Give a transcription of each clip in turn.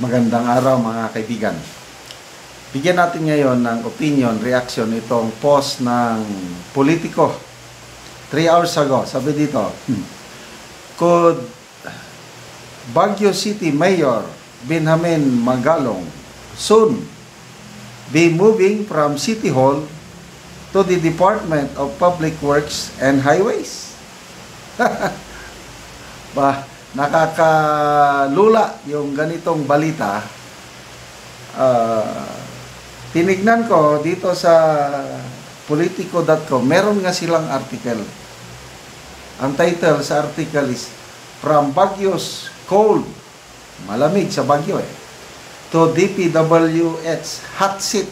Magandang araw mga kaibigan. Bigyan natin ngayon ng opinion, reaction itong post ng politiko 3 hours ago. Sabi dito, could Baguio City Mayor Benjamin Magalong soon be moving from City Hall to the Department of Public Works and Highways? Nakakalula yung ganitong balita. Tinignan ko dito sa politico.com, meron nga silang article. Ang title sa article is From Baguio's Cold, malamig sa Baguio to DPWH Hot Seat,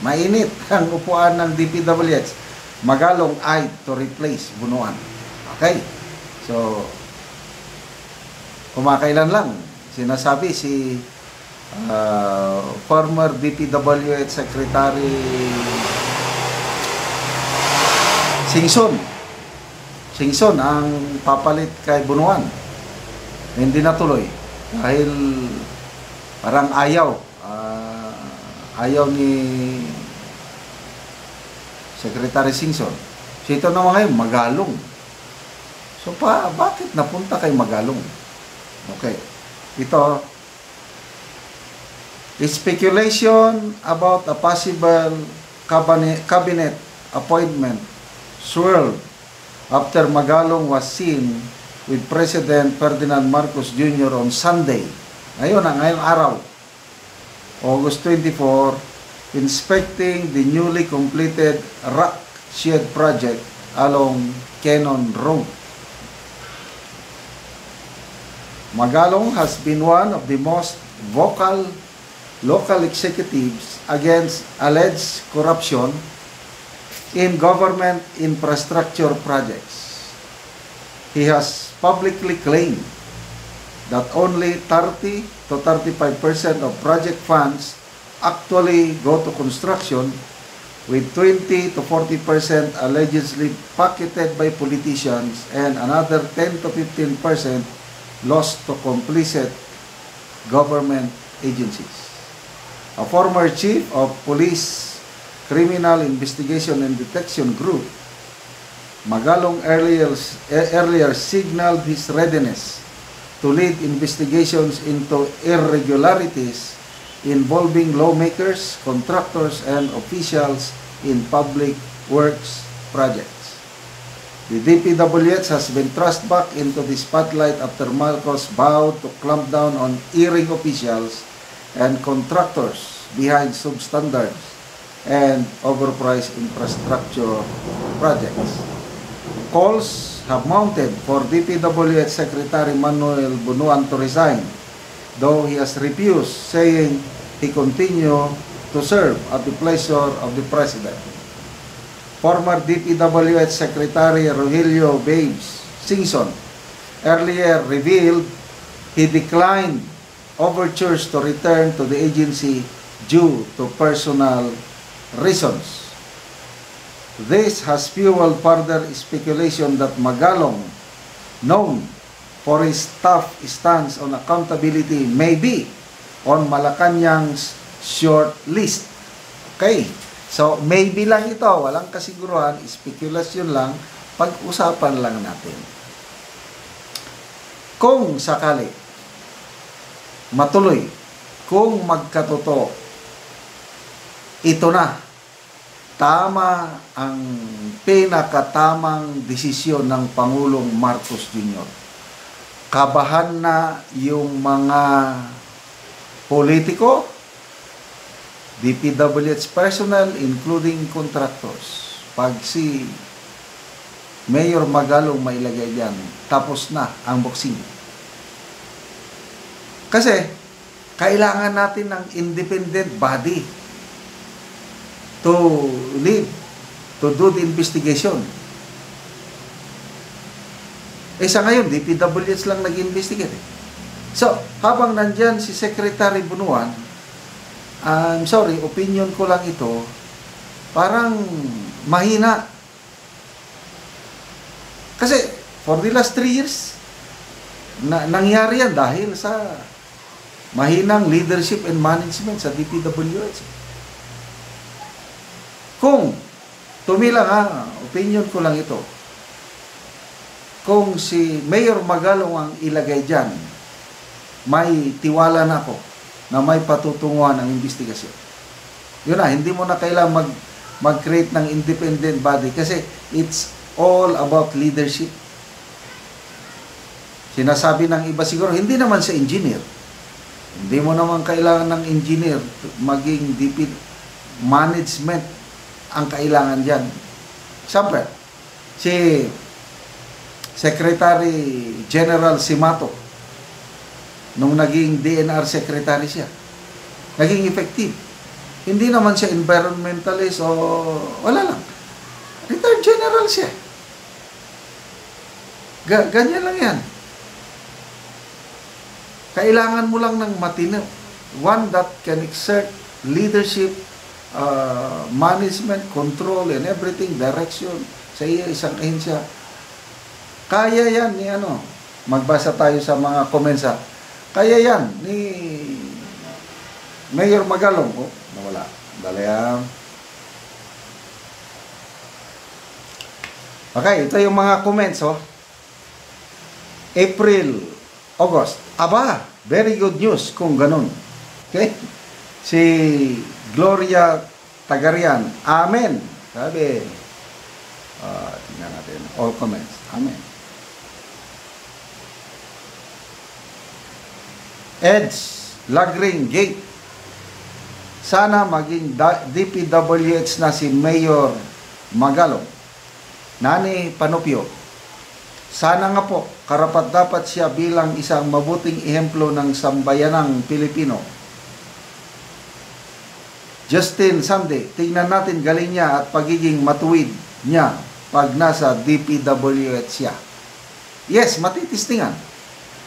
mainit ang upuan ng DPWH, Magalong eyed to replace Bunuan. Okay, so kumakailan lang sinasabi si former DPWH Secretary Singson ang papalit kay Bunuan. Hindi natuloy dahil parang ayaw ni Secretary Singson. So ito naman ngayon, Magalong. So bakit napunta kay Magalong? Okay. Ito, speculation about a possible cabinet appointment swirled after Magalong was seen with President Ferdinand Marcos Jr. on Sunday. Ngayong araw, August 24, inspecting the newly completed rock shed project along Cannon Road. Magalong has been one of the most vocal local executives against alleged corruption in government infrastructure projects. He has publicly claimed that only 30 to 35% of project funds actually go to construction, with 20 to 40% allegedly pocketed by politicians and another 10 to 15% lost to complicit government agencies. A former chief of police criminal investigation and detection group, Magalong earlier signaled his readiness to lead investigations into irregularities involving lawmakers, contractors, and officials in public works projects. The DPWH has been thrust back into the spotlight after Marcos vowed to clamp down on erring officials and contractors behind substandard and overpriced infrastructure projects. Calls have mounted for DPWH Secretary Manuel Bunuan to resign, though he has refused, saying he continue to serve at the pleasure of the President. Former DPWH Secretary Rogelio Babes Singson earlier revealed he declined overtures to return to the agency due to personal reasons. This has fueled further speculation that Magalong, known for his tough stance on accountability, may be on Malacanang's short list. Okay. So, maybe lang ito, walang kasiguruhan, spekulasyon lang, pag-usapan lang natin. Kung sakali, matuloy, kung magkatotoo, ito na, tama ang pinakatamang desisyon ng Pangulong Marcos Jr. Kabahan na yung mga politiko, DPWH personnel, including contractors. Pag si Mayor Magalong mailagay dyan, tapos na ang boxing. Kasi, kailangan natin ng independent body to lead, to do the investigation. Sa ngayon, DPWH lang nag-investigate. So, habang nandyan si Secretary Bunuan, I'm sorry, opinion ko lang ito, parang mahina. Kasi, for the last 3 years, nangyari yan dahil sa Mahinang leadership and management sa DPWH. Kung, tumilang ha, opinion ko lang ito, kung si Mayor Magalong ang ilagay dyan, may tiwala na ako na may patutunguhan ang investigasyon. Yun na, hindi mo na kailangan mag-create ng independent body kasi it's all about leadership. Sinasabi ng iba siguro, hindi naman sa engineer. Hindi mo naman kailangan ng engineer, maging DP management ang kailangan dyan. Siyempre, si Secretary General Simato, nung naging DNR Secretary siya, naging effective. Hindi naman siya environmentalist o wala lang. Retired General siya. Ganyan lang yan. Kailangan mo lang ng matino. One that can exert leadership, management, control, and everything, direction sa isang ahensya. Kaya yan ni ano, magbasa tayo sa mga comments ha. Kaya yan ni Mayor Magalong. Oh, nawala. Dali yan. Okay, ito yung mga comments oh. April, August. Aba, very good news kung ganun. Okay? Si Gloria Tagarian, Amen. Sabi, tingnan natin, all comments. Amen. Eds, Lagring, Gate. Sana maging DPWH na si Mayor Magalong. Nani Panopio. Sana nga po, karapat-dapat siya bilang isang mabuting ehemplo ng sambayanang Pilipino. Justin Sunday, tingnan natin galing niya at pagiging matuwid niya pag nasa DPWH siya. Yes, matitistingan.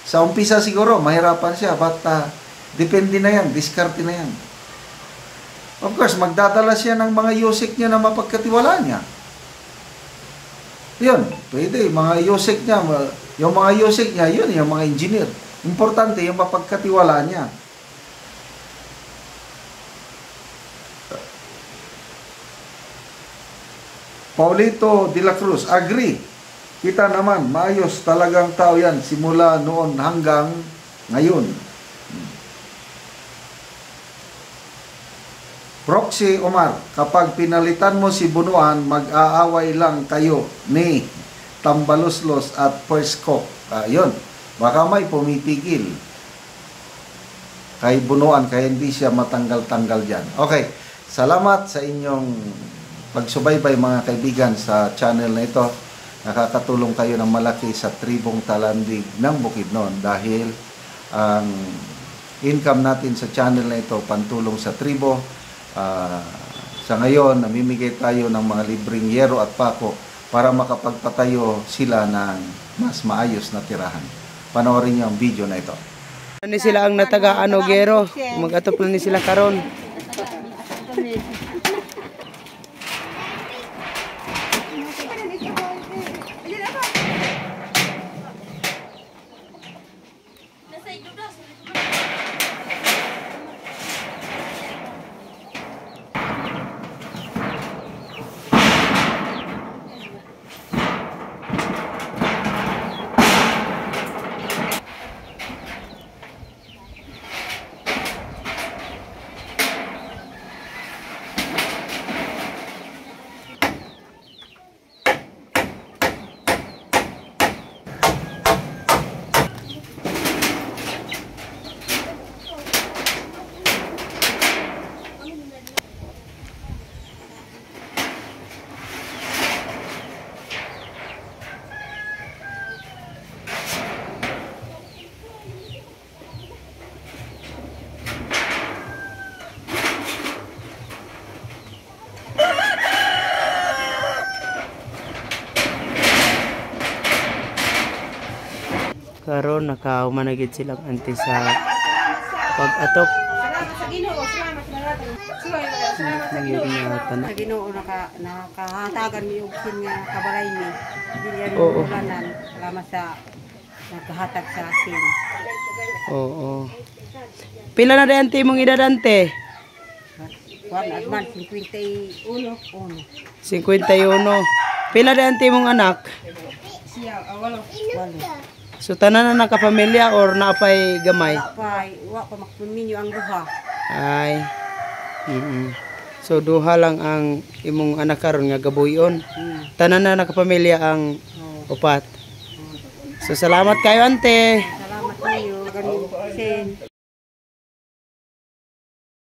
Sa umpisa siguro, mahirapan siya, but depende na yan, diskarte na yan. Of course, magdadala siya ng mga yusik niya na mapagkatiwalaan niya. Yun, pwede, mga yusik niya, yung mga yusik niya, yun, yung mga engineer. Importante, yung mapagkatiwalaan niya. Paulito de la Cruz, agree. Kita naman, maayos talagang tao yan, simula noon hanggang ngayon. Proxy Omar, kapag pinalitan mo si Bunuan, mag-aaway lang kayo ni Tambaluslos at First Cook. Yun, baka may pumipigil kay Bunuan, kaya hindi siya matanggal-tanggal dyan. Okay, salamat sa inyong pagsubaybay mga kaibigan sa channel na ito. Nakakatulong kayo ng malaki sa tribong Talandig ng Bukidnon dahil ang income natin sa channel na ito pantulong sa tribo. Sa ngayon, namimigay tayo ng mga libreng yero at pako para makapagpatayo sila ng mas maayos na tirahan. Panoorin niyo ang video na ito. Ni sila ang nataga gero, mag-atop na ni sila karon. Karon nakahumanagid silang anti sa pag-atop. Sa Ginoo nakahatagan mi og sin nga kabalay mi. Dili yan Oo. salamat sa nakahatag sa akin. Oo. Pila na rin ante mong edad ante? Kuan adman 51. 51. Pila rin ante mong anak? Siya walo. So tanan na nakapamilya or naapay gamay? Wa pa makpuminyo ang duha. Ay. So duha lang ang imong anak karon nga gabuyon. Tanan na nakapamilya ang upat. So salamat kayo ante. Salamat kayo ganin.